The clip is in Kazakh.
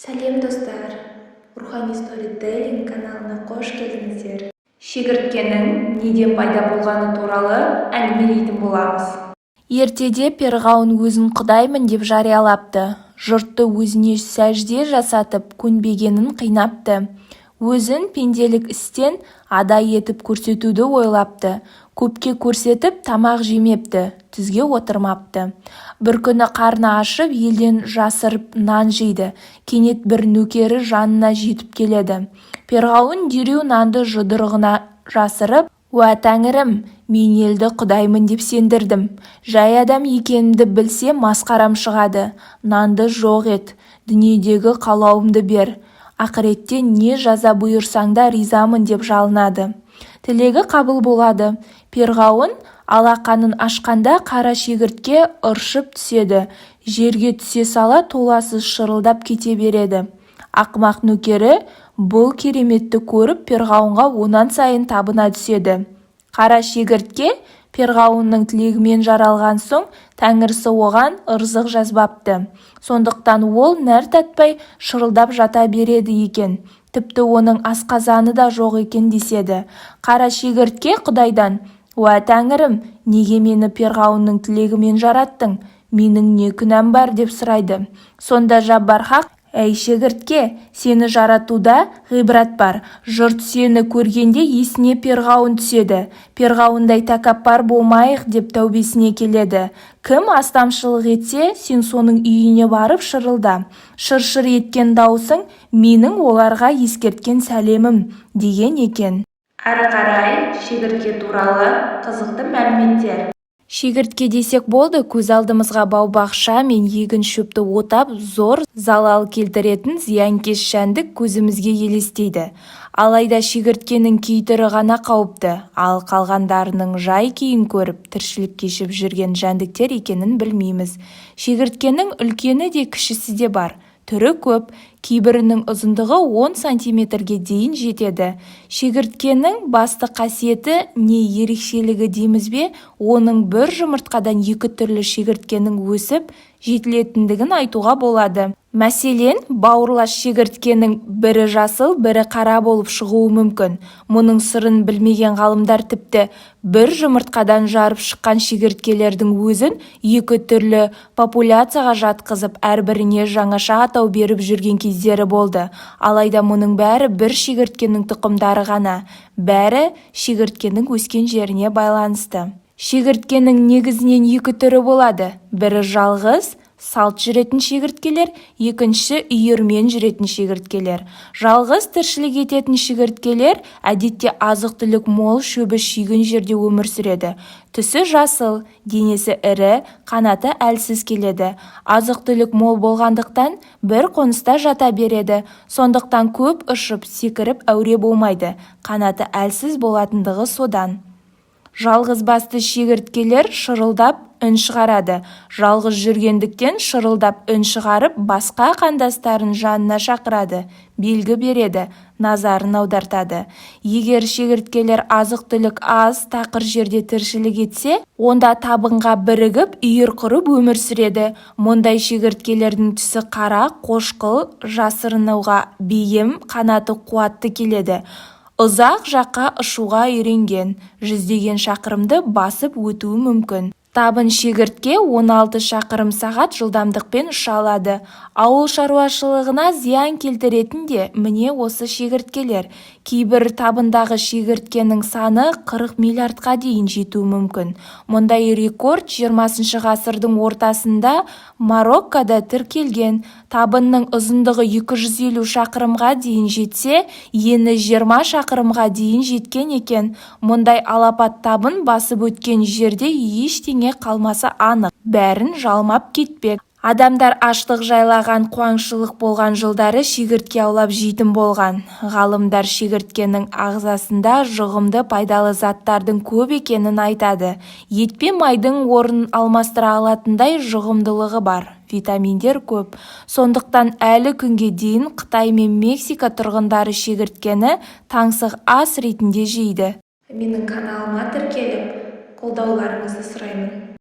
Сәлем достар, Рухани Storytelling каналына қош келдіңіздер. Шегірткенің неден пайда болғаны туралы әңгімелейтін боламыз. Ертеде перғауын өзін құдаймын деп жариялапты. Жұртты өзіне сәжде жасатып, көнбегенін қинапты. Өзін пенделік істен адай етіп көрсетуді ойлапты. Көпке көрсетіп тамақ жемепті, тізге отырмапты. Бір күні қарны ашып, елден жасырып нан жейді. Кенет бір нөкері жанына жетіп келеді. Перғауын дереу нанды жұдырығына жасырып, «Уә тәңірім, мен елді құдаймын деп сендірдім. Жай адам екенімді білсе масқарам шығады. Нанды жоқ ет, дүниедегі қалауымды бер. Ақыретте не жаза бұйырсаң да ризамын» деп жалынады. Тілегі қабыл болады. Перғауын алақанын ашқанда қара шегіртке ыршып түседі. Жерге түсе сала толассыз шырылдап кете береді. Ақымақ нөкері бұл кереметті көріп перғауынға онан сайын табына түседі. Қара шегіртке перғауынның тілегімен жаралған соң Тәңірісі оған ырзық жазбапты. Сондықтан ол нәр татпай шырылдап жата береді екен. Тіпті оның асқазаны да жоқ екен деседі. Қара шегіртке Құдайдан: «Уә тәңірім, неге мені перғауынның тілегімен жараттың? Менің не күнәм бар?» деп сұрайды. Сонда Жаббар Хақ: «Әй шегіртке, сені жаратуда ғибрат бар. Жұрт сені көргенде есіне перғауын түседі. Перғауындай тәкаппар болмайық» деп тәубесіне келеді. Кім астамшылық етсе, сен соның үйіне барып шырылда. Шыр-шыр еткен даусың менің оларға ескерткен сәлемім деген екен. Әрі қарай шегіртке туралы қызықты мәліметтер. Шегіртке десек болды, көз алдымызға бау-бақша мен егін шөпті отап, зор залал келтіретін зиянкес жәндік көзімізге елестейді. Алайда шегірткенің кей түрі ғана қауіпті, ал қалғандарының жай-күйін көріп, тіршілік кешіп жүрген жәндіктер екенін білмейміз. Шегірткенің үлкені де кішісі де бар. Түрі көп, кейбірінің ұзындығы 10 сантиметрге дейін жетеді. Шегірткенің басты қасиеті не ерекшелігі дейміз бе, оның бір жұмыртқадан екі түрлі шегірткенің өсіп жетілетіндігін айтуға болады. Мәселен, бауырлас шегірткенің бірі жасыл, бірі қара болып шығуы мүмкін. Мұның сырын білмеген ғалымдар тіпті бір жұмыртқадан жарып шыққан шегірткелердің өзін екі түрлі популяцияға жатқызып, әрбіріне жаңаша атау беріп жүрген кездері болды. Алайда мұның бәрі бір шегірткенің тұқымдары ғана. Бәрі шегірткенің өскен жеріне байланысты. Шегірткенің негізінен екі түрі болады. Бірі жалғыз, салт жүретін шегірткелер, екіншісі үйірмен жүретін шегірткелер. Жалғыз тіршілік ететін шегірткелер әдетте азық-түлік мол, шөбі шүйгін жерде өмір сүреді. Түсі жасыл, денесі ірі, қанаты әлсіз келеді. Азық-түлік мол болғандықтан бір қоныста жата береді. Сондықтан көп ұшып, секіріп әуре болмайды. Қанаты әлсіз болатындығы содан. Жалғыз басты шегірткелер шырылдап үн шығарады. Жалғыз жүргендіктен шырылдап үн шығарып, басқа қандастарын жанына шақырады, белгі береді, назарын аудартады. Егер шегірткелер азық-түлік аз, тақыр жерде тіршілік етсе, онда табынға бірігіп, үйір құрып өмір сүреді. Мұндай шегірткелердің түсі қара, қошқыл, жасырынуға бейім, қанаты қуатты келеді. Ұзақ жаққа ұшуға үйренген, жүздеген шақырымды басып өтуі мүмкін. Табын шегіртке 16 шақырым сағат жылдамдықпен ұша алады. Ауыл шаруашылығына зиян келтіретін де міне осы шегірткелер. Кейбір табындағы шегірткенің саны 40 миллиардқа дейін жетуі мүмкін. Мұндай рекорд 20 ғасырдың ортасында Мароккода тіркелген. Табынның ұзындығы 250 шақырымға дейін жетсе, ені 20 шақырымға дейін жеткен екен. Мұндай алапат табын басып өткен жерде ештеңе қалмасы анық. Бәрін жалмап кетпек. Адамдар аштық жайлаған, қуаңшылық болған жылдары шегіртке аулап жейтін болған. Ғалымдар шегірткенің ағзасында жұғымды пайдалы заттардың көп екенін айтады. Ет пен майдың орнын алмастыра алатындай жұғымдылығы бар. Витаминдер көп. Сондықтан әлі күнге дейін Қытай мен Мексика тұрғындары шегірткені таңсық ас ретінде жейді. Менің каналыма тіркеліп, қолдауларыңызды сұраймын.